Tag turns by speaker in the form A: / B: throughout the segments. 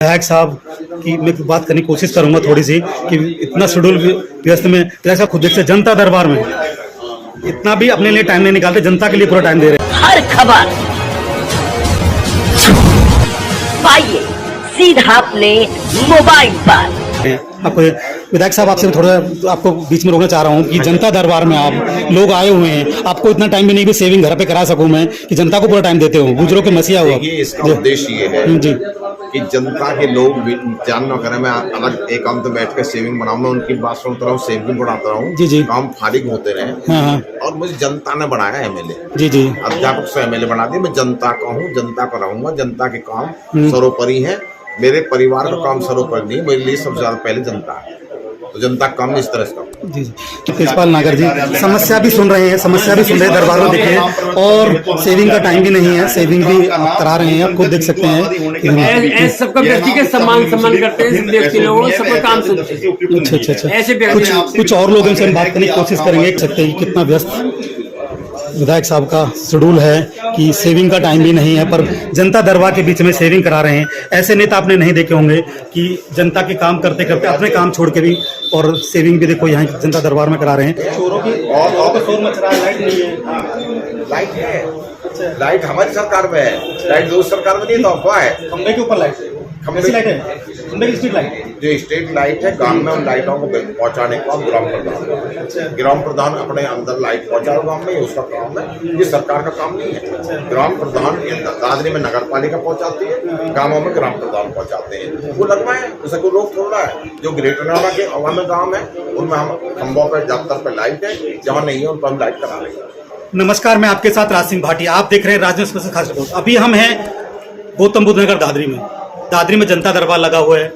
A: विधायक साहब की मैं बात करने की कोशिश करूंगा थोड़ी सी कि इतना शेड्यूल व्यस्त में विधायक साहब खुद देखते जनता दरबार में इतना भी अपने लिए टाइम नहीं निकालते, जनता के लिए पूरा टाइम दे रहे हैं।
B: हर खबर पाइए सीधा अपने मोबाइल पर।
A: आपको विधायक साहब आपसे थोड़ा आपको बीच में रोकना चाह रहा हूँ कि जनता दरबार में आप लोग आए हुए हैं, आपको इतना टाइम भी नहीं भी सेविंग घर पे करा सकूं मैं कि जनता को पूरा टाइम देते हो, गुजरों के मसीहा हुआ।
C: इसका उद्देश्य ये है जी कि जनता के लोग जान न करें। मैं अलग एक काम तो बैठ कर सेविंग बनाऊं, मैं उनकी बात सुनता रहूँ, सेविंग बढ़ाता रहूँ, जी जी, काम फारिग होते रहे। हाँ। और मुझे जनता ने बनाया एमएलए, जी जी, अध्यापक से एमएलए बना दिया। मैं जनता का हूँ, जनता का रहूंगा, जनता के काम सर्वोपरि है। मेरे परिवार का काम सर्वोपरि नहीं, मेरे लिए सबसे ज्यादा पहले जनता है, तो जनता काम इस तरह का।
A: जी जी। तो तेजपाल नागर जी समस्या भी सुन रहे हैं, समस्या भी सुन रहे हैं दरबार में, देखिए, और सेविंग का टाइम भी नहीं है, सेविंग भी आप करा रहे हैं, आप खुद देख सकते हैं।
D: सबका व्यक्तिगत सम्मान करते हैं, व्यक्ति लोगों सबका काम सुनते हैं।
A: अच्छा अच्छा, ऐसे कुछ और लोगों से हम बात करने की कोशिश करेंगे, सकते हैं कितना व्यस्त विधायक साहब का शेड्यूल है कि सेविंग का टाइम भी नहीं है, पर जनता दरबार के बीच में सेविंग करा रहे हैं। ऐसे नेता आपने नहीं देखे होंगे कि जनता के काम करते करते अपने काम छोड़ के भी और सेविंग भी देखो यहाँ जनता दरबार में करा रहे हैं।
C: चोरों की और शोर मच रहा है, लाइट नहीं है। लाइट है, लाइट हमारी सरकार में है, लाइट दूसरी सरकार में नहीं, तो अफवाह है।
A: खंबे के ऊपर लाइट, खंबे की लाइट है, खंबे की स्ट्रीट लाइट,
C: जो स्ट्रीट लाइट है गांव में, उन लाइटों को पहुंचाने का ग्राम प्रधान, ग्राम प्रधान अपने अंदर लाइट पहुंचाए गांव में, उसका काम है। ये सरकार का काम नहीं है। ग्राम प्रधान दादरी में नगर पालिका पहुंचाती है, गाँवों में ग्राम प्रधान पहुंचाते हैं। वो लगवाए, उसे कोई रोक थोड़ा है। जो ग्रेटर नोएडा के अवाम गाँव है उनमें हम खंभों पर ज्यादातर पे लाइट है, जहाँ नहीं है उन पर हम लाइट करा रहे हैं।
A: नमस्कार, मैं आपके साथ राज सिंह भाटिया, आप देख रहे हैं राजनीति स्पेशल खास रिपोर्ट। अभी हम हैं गौतम बुद्ध नगर दादरी में जनता दरबार लगा हुआ है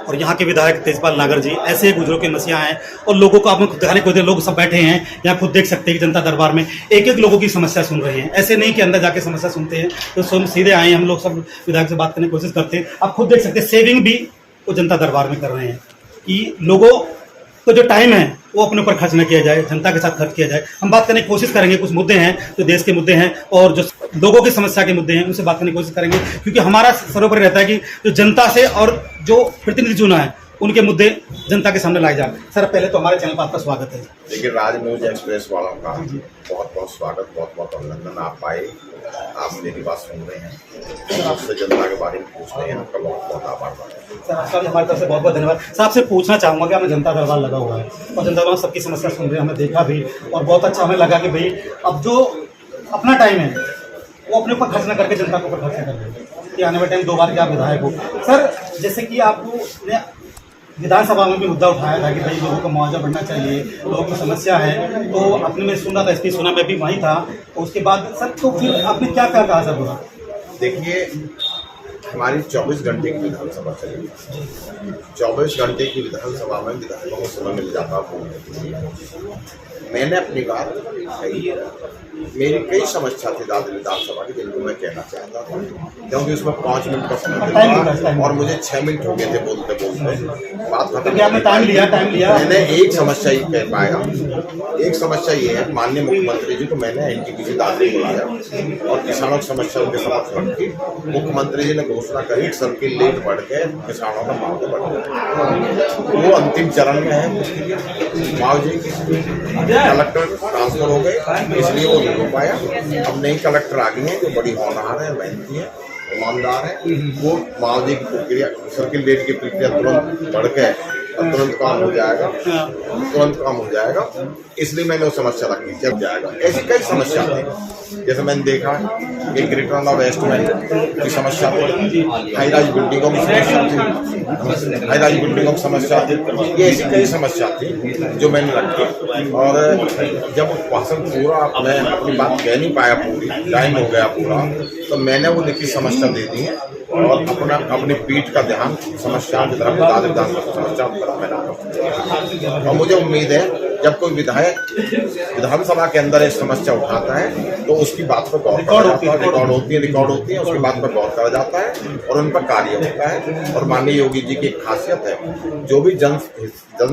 A: और यहाँ के विधायक तेजपाल नागर जी ऐसे गुजरों के मसीहा हैं और लोगों को आपको दिखाने को लोग सब बैठे हैं यहाँ, खुद देख सकते हैं कि जनता दरबार में एक एक लोगों की समस्या सुन रहे हैं। ऐसे नहीं कि अंदर जाके समस्या सुनते हैं, तो सीधे आए हम लोग सब विधायक से बात करने की कोशिश करते हैं। आप खुद देख सकते हैं सेविंग भी वो जनता दरबार में कर रहे हैं कि लोगों तो जो टाइम है वो अपने ऊपर खर्च न किया जाए, जनता के साथ खर्च किया जाए। हम बात करने की कोशिश करेंगे, कुछ मुद्दे हैं जो देश के मुद्दे हैं और जो लोगों की समस्या के मुद्दे हैं उनसे बात करने की कोशिश करेंगे, क्योंकि हमारा सर्वोपरि रहता है कि जो जनता से और जो प्रतिनिधि चुना है उनके मुद्दे जनता के सामने लाए जाए। सर पहले तो हमारे चैनल पर आपका स्वागत है।
C: देखिए, राज न्यूज एक्सप्रेस वालों का बहुत बहुत स्वागत, बहुत बहुत अभिनंदन। आप आए, आप मेरी बात सुन रहे हैं, आपसे जनता के बारे में पूछ रहे हैं, आपका बहुत बहुत आभार।
A: सर आपका भी हमारी तरफ से बहुत बहुत धन्यवाद। सर आपसे पूछना चाहूँगा कि हमें जनता दरबार लगा हुआ है और जनता दरबार सबकी समस्या सुन रहे हैं, हमने देखा भी और बहुत अच्छा हमें लगा कि भाई अब जो अपना टाइम है वो अपने ऊपर खर्च न करके जनता के ऊपर खर्च कर रहे हैं कि आने वाले टाइम 2 बार के आप विधायक हो। सर जैसे कि आपने विधानसभा में भी मुद्दा उठाया था कि भाई लोगों को मुआवजा बढ़ना चाहिए, लोगों की समस्या है, तो आपने मैं सुन रहा था, स्पीच सुना, मैं भी वहीं था, तो उसके बाद सर तो फिर आपने क्या क्या कहा सर? बोला
C: देखिए, हमारी 24 घंटे की विधानसभा चली, 24 घंटे की विधानसभा में विधायकों को समय मिल जाता है। मैंने अपनी बात कही, मेरी कई समस्या थी दादरी विधानसभा की जिनको मैं कहना चाहता था, क्योंकि उसमें 5 मिनट का समय मिला और मुझे 6 मिनट हो गए थे बोलते बोलते, बात खत्म।
A: टाइम लिया
C: मैंने एक समस्या ही कह पाया। एक समस्या ये है, माननीय मुख्यमंत्री जी को मैंने एनटीपीसी दादरी बुलाया और किसानों की समस्या उनके समक्ष रखी। मुख्यमंत्री जी ने घोषणा करी, सर्किल लेट बढ़ के किसानों का मुआवजा बढ़ गया। वो अंतिम चरण में है, मुआवजे की कलेक्टर ट्रांसफर हो गए, इसलिए वो नहीं हो पाया। अब नई कलेक्टर आ गई है जो बड़ी होनहार है, मेहनती है, ईमानदार है। वो मुआवजे की प्रक्रिया, सर्किल रेट की प्रक्रिया तुरंत बढ़ के तुरंत काम हो जाएगा, तुरंत काम हो जाएगा। इसलिए मैंने वो समस्या रखी, जब जाएगा। ऐसी कई समस्या थी, जैसे मैंने देखा कि ग्रेटर नोएडा वेस्ट में की समस्या थी, हाई राइज बिल्डिंगों की समस्या थी, हाई राइज बिल्डिंगों की समस्या थी। ये ऐसी कई समस्या थी जो मैंने रखी और जब भाषण पूरा मैं अपनी बात कह नहीं पाया, पूरी टाइम हो गया पूरा, तो मैंने वो लिखी समस्या दे दी है और अपनी पीठ का ध्यान समस्याओं की तरफ, समस्याओं की तरफ मैंने। और मुझे उम्मीद है जब कोई विधायक विधानसभा के अंदर एक समस्या उठाता है तो उसकी बात पर गौर करा जाता है, रिकॉर्ड होती है, उसकी बात पर गौर करा जाता है और उन पर कार्य होता है। और माननीय योगी जी की एक खासियत है, जो भी जन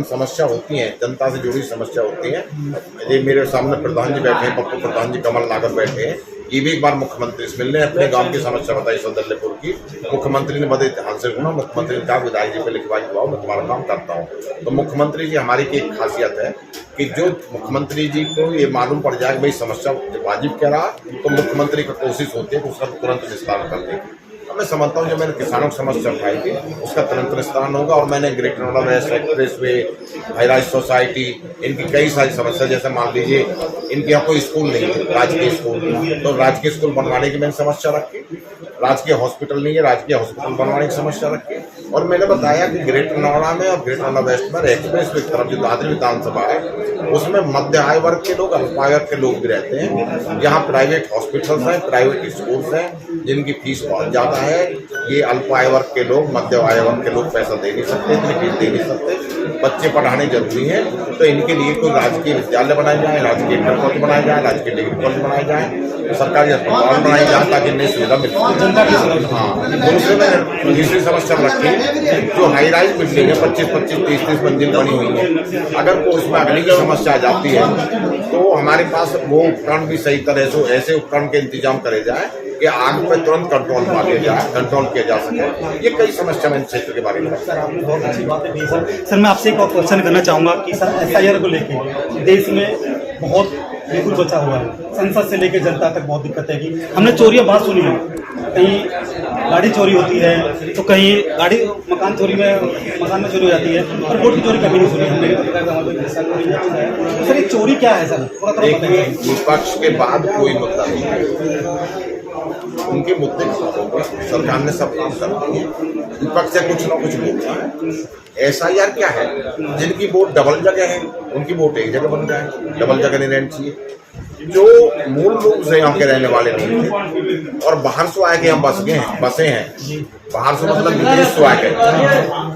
C: समस्या होती है, जनता से जुड़ी समस्या होती है, ये मेरे सामने प्रधान जी बैठे हैं, पप्पू प्रधान जी, कमल नागर बैठे हैं, ये भी एक बार मुख्यमंत्री से मिलने अपने गांव की समस्या बताई सौंदर्यपुर की। मुख्यमंत्री ने बड़े ध्यान से सुना। मुख्यमंत्री ने कहा विधायक जी पे लिखवाई दो, मैं तुम्हारा काम करता हूँ। तो मुख्यमंत्री जी हमारी की एक खासियत है कि जो मुख्यमंत्री जी को ये मालूम पड़ जाए कि भाई समस्या वाजिब कह रहा, तो मुख्यमंत्री की कोशिश होती है कि उसका तुरंत निस्तारण कर दे। मैं समझता हूँ जो मैंने किसानों की समस्या उठाई थी उसका तुरंत निस्तारण होगा। और मैंने greater Noida west expressway, highrise society, इनकी कई सारी समस्या, जैसे मान लीजिए इनके यहाँ कोई स्कूल नहीं है, राजकीय स्कूल, तो राजकीय स्कूल बनवाने की मैंने समस्या रखी। राजकीय हॉस्पिटल नहीं है, राजकीय हॉस्पिटल बनवाने की समस्या रखी। और मैंने बताया कि ग्रेटर नोएडा में और ग्रेटर नोएडा वेस्ट में एक्सप्रेसवे की तरफ जो दादरी विधानसभा है उसमें मध्य आय वर्ग के लोग, अल्प आय वर्ग के लोग भी रहते हैं। यहाँ प्राइवेट हॉस्पिटल्स हैं, प्राइवेट स्कूल्स हैं जिनकी फीस बहुत ज्यादा है। ये अल्प आय वर्ग के लोग, मध्य आय वर्ग के लोग पैसा दे नहीं सकते, इतनी फीस दे नहीं सकते। बच्चे पढ़ाने जरूरी है, तो इनके लिए कोई राजकीय विद्यालय बनाए जाए, राजकीय इंटर कॉलेज बनाए जाए, राजकीय डिग्री कॉलेज बनाए जाए, सरकारी अस्पताल बनाए जाए ताकि इन्हें सुविधा मिल सके। हाँ, दूसरे में तीसरी समस्या रखी जो हाई राइज बिल्डिंग है 25-25, 30-30 मंजिल बनी हुई है, अगर कोई उसमें अग्नि की समस्या आ जाती है तो हमारे पास वो उपकरण भी सही तरह से ऐसे उपकरण के इंतजाम करे जाए कि आग पर तुरंत कंट्रोल पा लिया जाए, कंट्रोल किया जा सके। ये कई समस्या में क्षेत्र के बारे में।
A: सर आपने बहुत अच्छी बातें की सर। सर मैं आपसे एक और क्वेश्चन करना चाहूँगा कि सर SIR को लेके देश में बहुत बिल्कुल बचा हुआ है, संसद से लेकर जनता तक बहुत दिक्कत है कि हमने चोरियां बहुत सुनी है, कहीं गाड़ी चोरी होती है तो कहीं गाड़ी मकान में चोरी हो जाती है, और वोट की चोरी कभी नहीं सुनी हमने। तो सर ये चोरी क्या है सर, थोड़ा
C: देखिए विपक्ष के बाद कोई मुद्दा नहीं है, उनके मुद्दे खत्म हो गए, सरकार ने सब काम कर दिए, विपक्ष से कुछ ना कुछ बोलना है। SIR क्या है, जिनकी वोट डबल जगह है उनकी वोट एक जगह बन जाए, डबल जगह नहीं रहनी चाहिए। जो मूल रूप से यहाँ के रहने वाले नहीं थे और बाहर से आए के हम बसे हैं, बाहर से मतलब विदेश से आए गए,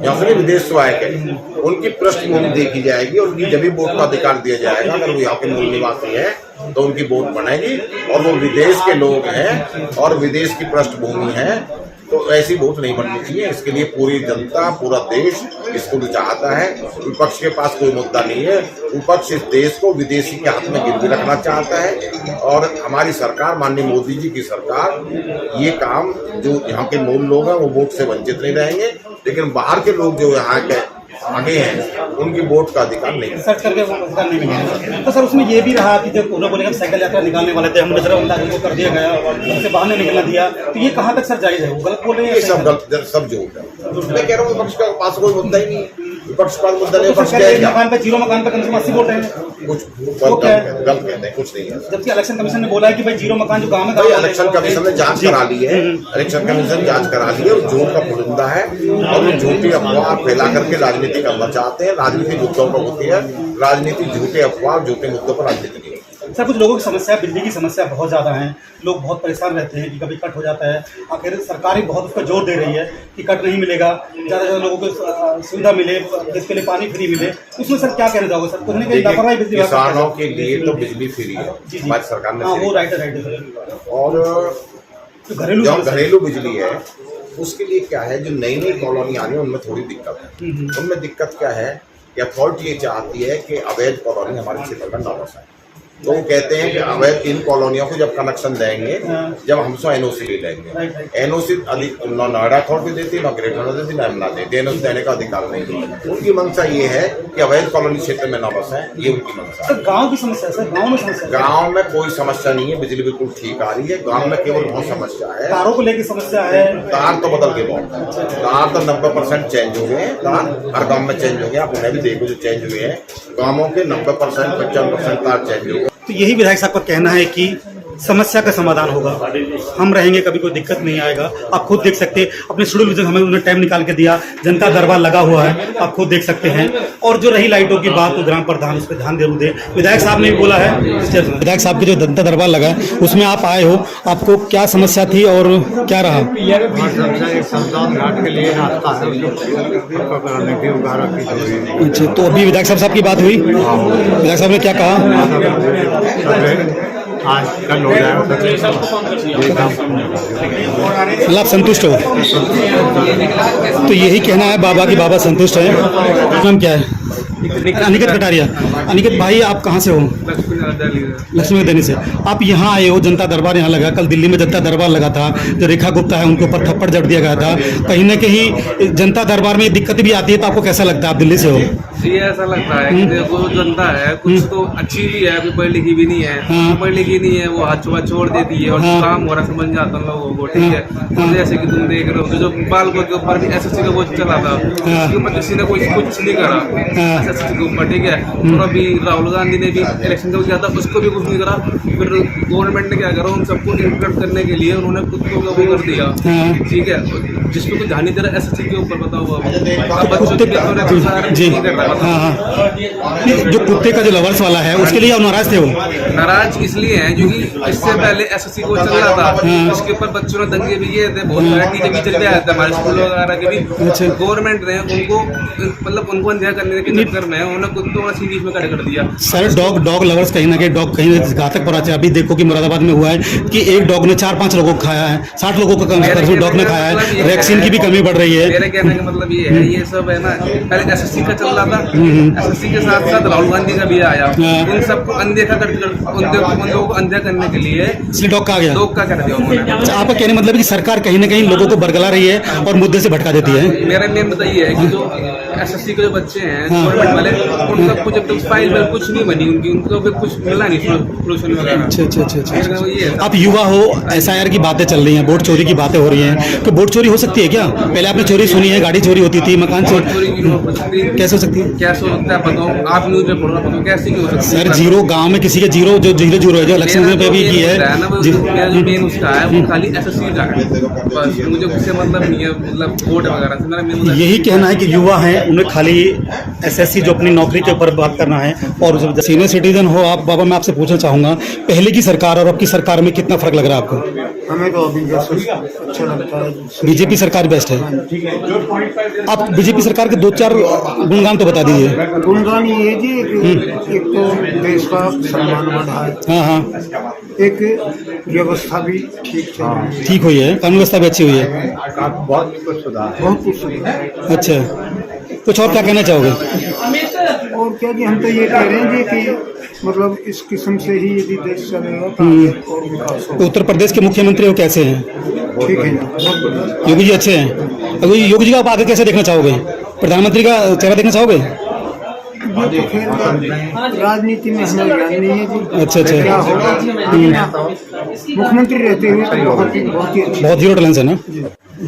C: यहाँ से विदेश से आए गए, उनकी पृष्ठभूमि देखी जाएगी और उनकी जब भी वोट का अधिकार दिया जाएगा। अगर वो यहाँ के मूल निवासी है तो उनकी वोट बनेगी, और वो विदेश के लोग हैं और विदेश की पृष्ठभूमि है तो ऐसी वोट नहीं बननी चाहिए। इसके लिए पूरी जनता, पूरा देश इसको चाहता है। विपक्ष के पास कोई मुद्दा नहीं है, विपक्ष इस देश को विदेशी के हाथ में गिरवी रखना चाहता है। और हमारी सरकार, माननीय मोदी जी की सरकार, ये काम जो यहाँ के मूल लोग हैं वो वोट से वंचित नहीं रहेंगे, लेकिन बाहर के लोग जो यहाँ के आगे हैं उनकी वोट का अधिकार नहीं,
A: सर्च करके वो अधिकार नहीं मिलेगा। तो सर उसमें ये भी रहा कि जब उन्होंने बोले साइकिल यात्रा निकालने वाले थे, हम नजरबंद को कर दिया गया और उनसे बाहर नहीं निकलना दिया, तो ये कहाँ तक सर जायज है, वो गलत बोल रहे हैं?
C: ये सब गलत, सब जो मैं कह रहा हूँ विपक्ष का पास कोई मुद्दा ही नहीं है, विपक्ष का मुद्दा नहीं।
A: मकान पे 0 मकान पे कम से कम 80 वोट है,
C: कुछ गलत कहते हैं, कुछ नहीं है।
A: जबकि इलेक्शन कमीशन ने बोला है कि भाई 0 मकान जो गाँव में,
C: इलेक्शन कमीशन ने जांच करा ली है, इलेक्शन कमीशन जांच करा ली है और झूठ का पुलिंदा है और वो झूठी अफवाह फैला करके राजनीति करना चाहते हैं। राजनीति मुद्दों पर होती है, राजनीति झूठे अफवाह, झूठे मुद्दों पर राजनीति नहीं।
A: सर कुछ लोगों की समस्या, बिजली की समस्या बहुत ज़्यादा है, लोग बहुत परेशान रहते हैं कि कभी कट हो जाता है। आखिर सरकार ही बहुत उस पर जोर दे रही है कि कट नहीं मिलेगा, ज़्यादा से ज़्यादा लोगों को सुविधा मिले, जिसके लिए पानी फ्री मिले। उसमें सर क्या कहना चाहोगे सर? कुछ नहीं, लापरवाही बिजली
C: किसानों के लिए तो बिजली फ्री है हमारी सरकार ने,
A: वो राइट है।
C: और जो घरेलू बिजली है उसके लिए क्या है, जो नई नई कॉलोनी आ रही है उनमें थोड़ी दिक्कत है। उनमें दिक्कत क्या है कि अथॉरिटी ये चाहती है कि अवैध कॉलोनी हमारे क्षेत्र में न बसाए, तो वो कहते हैं कि अवैध इन कॉलोनियों को जब कनेक्शन देंगे, जब हमसे एनओसी ले लेंगे। एनओसी न नोएडा अथॉरिटी देती, न ग्रेटर नोएडा देती, न एमना देती, एनओसी देने का अधिकार नहीं है। उनकी मंशा ये है कि अवैध कॉलोनी क्षेत्र में न बसाएं, ये उनकी मंशा है।
A: गाँव की समस्या सर, गाँव में समस्या?
C: गाँव में कोई समस्या नहीं है, बिजली बिल्कुल ठीक आ रही है। गाँव में केवल बहुत समस्या है,
A: तारों को लेकर समस्या है।
C: तार तो बदल के बहुत, तार तो 90% चेंज हो गए हैं, तार हर गाँव में चेंज हो गया। आप उन्हें भी देखो जो चेंज हुए हैं, गाँवों के 90%, 55% तार चेंज हो गए।
A: तो यही विधायक साहब का कहना है कि समस्या का समाधान होगा, हम रहेंगे, कभी कोई दिक्कत नहीं आएगा। आप खुद देख सकते हैं, अपने शेड्यूल में हमें उन्होंने टाइम निकाल के दिया, जनता दरबार लगा हुआ है, आप खुद देख सकते हैं। और जो रही लाइटों की बात, तो ग्राम प्रधान उस पर ध्यान जरूर दे। विधायक साहब ने भी बोला है, विधायक साहब के जो जनता दरबार लगा है उसमें आप आए हो, आपको क्या समस्या थी और क्या रहा? अच्छा, तो अभी विधायक साहब की बात हुई, विधायक साहब ने क्या कहा?
E: आज कल हो जाएगा,
A: आप संतुष्ट हो? तो यही कहना है बाबा की बाबा संतुष्ट है। नाम क्या है? अनिकेत कटारिया। अनिकेत भाई, आप कहाँ से हो? लक्ष्मी देनी से। आप यहाँ आए हो, जनता दरबार यहाँ लगा, कल दिल्ली में जनता दरबार लगा था, जो रेखा गुप्ता है उनके ऊपर थप्पड़ जड़ दिया गया था। कहीं ना कहीं जनता दरबार में दिक्कत भी आती है, तो आपको कैसा लगता है? आप दिल्ली से हो।
E: जी, ऐसा लगता है कि देखो जनता है कुछ तो अच्छी भी है, कोई पढ़ी लिखी भी नहीं है, पढ़ी लिखी नहीं है, वो हाथ छुआ छोड़ देती है और काम हो रहा समझ जाता लोगों को, ठीक है। तो जैसे कि तुम देख रहे हो जो बालकों के ऊपर भी एसएससी का वो चला था, उसके ऊपर किसी ने कोई कुछ नहीं करा एसएससी के ऊपर, ठीक है। और अभी राहुल गांधी ने भी इलेक्शन जब किया था, उसको भी कुछ नहीं करा। फिर गवर्नमेंट ने क्या करा, उन सबको इंटरप्ट करने के लिए उन्होंने कुत्तों का वो कर दिया, ठीक है, जिसको कुछ ध्यान नहीं दे रहा एसएससी के ऊपर। बताओ बच्चों के
A: जो कुत्ते का जो लवर्स वाला है, उसके लिए आप नाराज थे? वो
E: नाराज इसलिए हैं क्योंकि इससे पहले एसएससी को चल रहा था, उसके ऊपर बच्चों ने दंगे भी किए थे, बहुत सारे टीचर भी चल गए थे हमारे स्कूल वगैरह के भी। गवर्नमेंट ने उनको मतलब उनको अनदेखा करने के चक्कर में उन्होंने कुत्तों को सीरीज में खड़े कर दिया।
A: सर, डॉग लवर्स कहीं ना कहीं डॉग कहीं घातक पहुंचे। अभी देखो कि मुरादाबाद में हुआ है कि एक डॉग ने 4-5 लोगों को खाया है, 60 लोगों का डॉग ने खाया है। वैक्सीन की भी कमी बढ़ रही है।
E: मेरे कहने का मतलब ये है, ये सब है ना, पहले एसएससी का चल रहा था, एसएससी के साथ साथ राहुल गांधी का भी आया, इन सबको अनदेखा कर उन लोगों को अनदेखा करने के लिए
A: इसलिए डॉग का आ गया,
E: डॉग का कर दिया उन्होंने।
A: आपका कहने मतलब है कि सरकार कहीं ना कहीं लोगों को बरगला रही है और मुद्दे से भटका देती है।
E: मेरा मेन मुद्दा ये है कि जो एसएससी के जो बच्चे हैं गवर्नमेंट वाले, उनका कुछ जब तक फाइल में कुछ नहीं बनी उनकी, उनको अभी कुछ मिला नहीं सोल्यूशन वगैरह।
A: अच्छा। आप युवा हो, एसआईआर की बातें चल रही हैं, वोट चोरी की बातें हो रही हैं, तो वोट चोरी हो सकती है क्या? पहले आपने चोरी सुनी है, गाड़ी चोरी होती थी, मकान चोरी कैसे हो सकती है?
E: कैसे हो सकता है बताओ, आप न्यूज में पढ़ रहे हो, कैसे नहीं हो सकता?
A: सर, जीरो गांव में किसी के जीरो जो जीरो है, जो इलेक्शन पे भी की है,
E: मेरा जो मेन उसका है वो खाली एसएससी का है, बस मुझे उससे मतलब नहीं है, मतलब वोट वगैरह से मेरा मेन
A: यही कहना है कि युवा हैं, उन्हें खाली एसएससी जो अपनी नौकरी के ऊपर बात करना है। और जब सीनियर सिटीजन हो आप, बाबा, मैं आपसे पूछना चाहूँगा, पहले की सरकार और अब की सरकार में कितना फर्क लग रहा है आपको?
F: हमें तो अभी अच्छा लगता है,
A: बीजेपी सरकार बेस्ट है। आप बीजेपी सरकार के 2-4 गुणगान तो बता दीजिए।
F: गुणगान ये जी एक तो देश का सम्मान बढ़ा है,
A: हाँ,
F: एक व्यवस्था भी ठीक चल रही है,
A: ठीक हुई है, कानून व्यवस्था भी अच्छी हुई है,
F: बहुत कुछ सुधार।
A: अच्छा, कुछ और क्या कहना चाहोगे?
F: और क्या जी, हम तो ये कह रहे हैं जी कि मतलब इस किस्म से ही यदि देश चलेगा तो और विकास
A: तो उत्तर प्रदेश के मुख्यमंत्री वो कैसे हैं?
F: ठीक है, बहुत बढ़िया।
A: योगी जी अच्छे हैं। अभी योगी जी का आप आगे कैसे देखना चाहोगे? प्रधानमंत्री का चेहरा देखना चाहोगे?
F: ये तो खेल राजनीति में हमें ज्ञान नहीं है जी।
A: अच्छा।
F: क्या होगा, मुख्यमंत्री रहते हुए बहुत ही
A: जीरो टैलेंट है ना।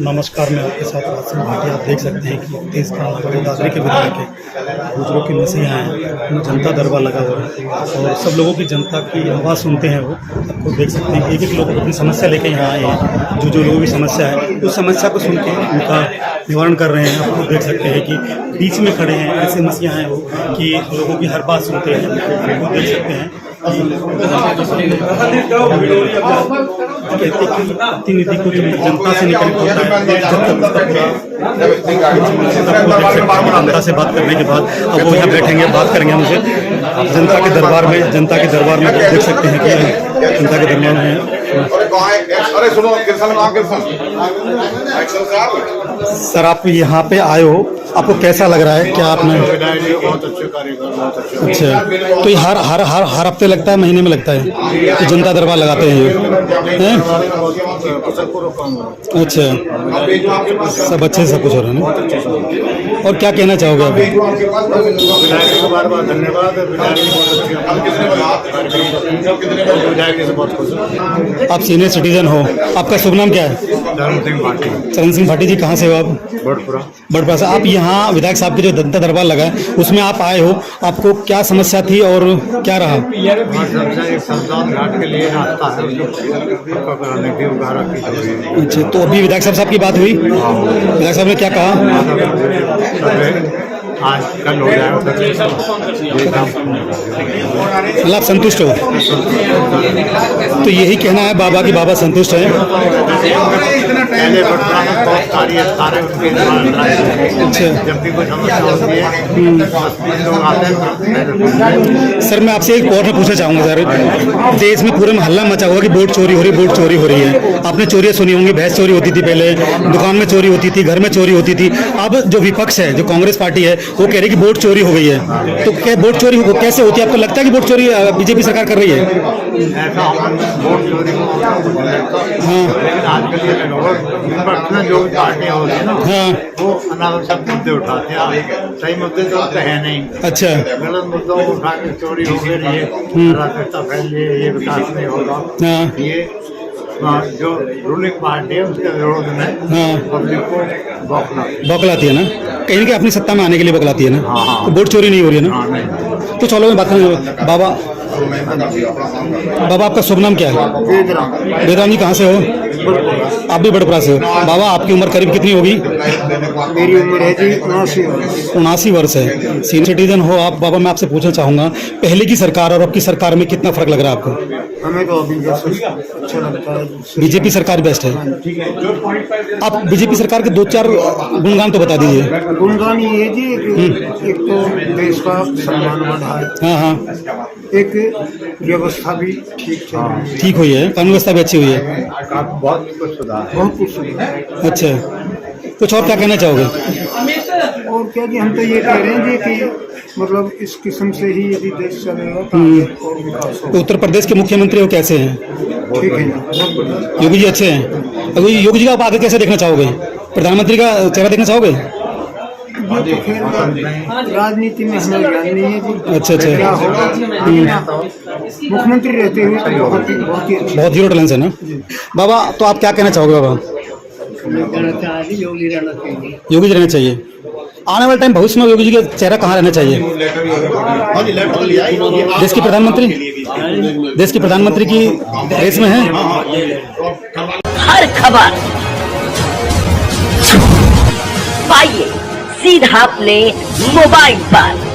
A: नमस्कार, मैं आपके साथ राजसिंह भाटी। आप देख सकते हैं कि तेज दादरी के विधायक है, गुजरों की मसीहा हैं, जनता दरबार लगा हुआ है और सब लोगों की जनता की आवाज़ सुनते हैं। वो आपको देख सकते हैं, एक लोग अपनी समस्या लेके यहाँ आए हैं, जो लोगों की समस्या है उस समस्या को सुन के उनका निवारण कर रहे हैं। आप देख सकते हैं कि बीच में खड़े हैं, ऐसे मसीहा हैं वो कि लोगों की हर बात सुनते हैं। वो देख सकते हैं प्रतिनिधि को जब तक जनता से निकल होता है, जनता से बात करने के बाद अब वो यहाँ बैठेंगे, बात करेंगे हमसे जनता के दरबार में। जनता के दरबार में देख सकते हैं कि जनता के दरबार में सर, आप यहाँ पे आए हो, आपको कैसा लग रहा है? क्या आपने
F: बहुत अच्छे कार्यक्रम, बहुत अच्छे।
A: अच्छा, तो ये हर हफ्ते लगता है, महीने में लगता है तो जनता दरबार लगाते हैं हैं? अच्छा, सब अच्छे से सब कुछ हो रहा है ना। और क्या कहना चाहोगे आप?
F: बार बार धन्यवाद।
A: आप सीनियर सिटीजन हो, आपका शुभ नाम क्या है? चरण सिंह भाटी जी। कहाँ से हो आप? बड़पुरा से। आप यहाँ विधायक साहब के जो जनता दरबार लगा है उसमें आप आए हो, आपको क्या समस्या थी और क्या रहा? अच्छा, तो अभी विधायक साहब की बात हुई, विधायक साहब ने क्या कहा?
F: आज कल हो जाएगा,
A: मतलब आप संतुष्ट हो? तो यही कहना है बाबा की बाबा संतुष्ट है।
F: पहले
G: बहुत सारे उनके
A: अच्छा।
G: जब भी कोई समस्या होती है 10-20 लोग आते हैं।
A: सर मैं आपसे एक और मैं पूछना चाहूँगा सर, देश में पूरे में हल्ला मचा हुआ कि वोट चोरी हो रही, वोट चोरी हो रही है। आपने चोरियाँ सुनी होंगी, भैंस चोरी होती थी पहले, दुकान में चोरी होती थी, घर में चोरी होती थी। अब जो विपक्ष है, जो कांग्रेस पार्टी है, वो कह रही है कि वोट चोरी हो गई है। तो क्या वोट चोरी कैसे होती है? आपको लगता है कि वोट चोरी बीजेपी सरकार कर रही है?
G: ऐसा वोट चोरी को
A: हाँ
G: लेकिन आजकल ये विपक्ष में जो भी पार्टियां होती है ना,
A: हाँ
G: वो अनावश्यक मुद्दे उठाते हैं। सही मुद्दे तो उनके है नहीं,
A: अच्छा
G: गलत मुद्दों को उठा के चोरी हो गई, ये अराजकता फैल रही है, ये विकास नहीं होगा।
A: हाँ
G: ये जो रूलिंग पार्टी है उसके विरोध में
A: हाँ
G: पब्लिक को
A: बौखलाती है ना, कहीं कि अपनी सत्ता में आने के लिए बौखलाती है ना।
G: हाँ।
A: तो वोट चोरी नहीं हो रही है ना।
G: हाँ नहीं।
A: तो चलो मैं बात करूँ। बाबा बाबा आपका शुभ नाम क्या है? वेदराम जी कहाँ से हो? आप भी बड़पुरा से हो। बाबा आपकी उम्र करीब कितनी होगी?
F: मेरी उम्र है जी 79 वर्ष।
A: 79 वर्ष है। सीनियर सिटीजन हो आप। बाबा मैं आपसे पूछना चाहूँगा, पहले की सरकार और अब की सरकार में कितना फर्क लग रहा है आपको?
F: हमें तो अभी अच्छा लगता है।
A: बीजेपी सरकार बेस्ट है। आप बीजेपी सरकार के 2-4 गुणगान तो बता दीजिए।
F: गुणगान ये है जी एक तो देश का सम्मान बढ़ा है,
A: हाँ हाँ
F: एक व्यवस्था भी ठीक चल रही है,
A: ठीक हुई है, कानून व्यवस्था भी अच्छी हुई है।
G: बहुत कुछ सुधार।
F: बहुत कुछ सुविधा है।
A: अच्छा, कुछ और क्या कहना चाहोगे?
F: और क्या जी, हम तो ये कह रहे हैं जी कि मतलब इस किस्म से ही यदि देश चलेगा तो आगे और विकास
A: तो
F: होगा।
A: उत्तर प्रदेश के मुख्यमंत्री वो कैसे हैं?
F: ठीक है जी, बहुत बढ़िया।
A: योगी जी अच्छे हैं। अभी योगी जी का आप आगे कैसे देखना चाहोगे? प्रधानमंत्री का चेहरा देखना चाहोगे?
F: ये तो खैर राजनीति में हमें ज्ञान नहीं है जी।
A: अच्छा, अच्छा।
F: क्या होगा मुख्यमंत्री रहते हुए तो बहुत ही अच्छा।
A: बहुत जीरो टॉलरेंस है ना। बाबा तो आप क्या कहना चाहोगे? बाबा
F: योगी रहना चाहिए।
A: योगी जी रहना चाहिए। आने वाले टाइम भविष्य में योगी जी का चेहरा कहाँ रहना चाहिए? देश के प्रधानमंत्री, देश के प्रधानमंत्री की रेस में है।
B: हर खबर पाइए सीधा अपने मोबाइल पर।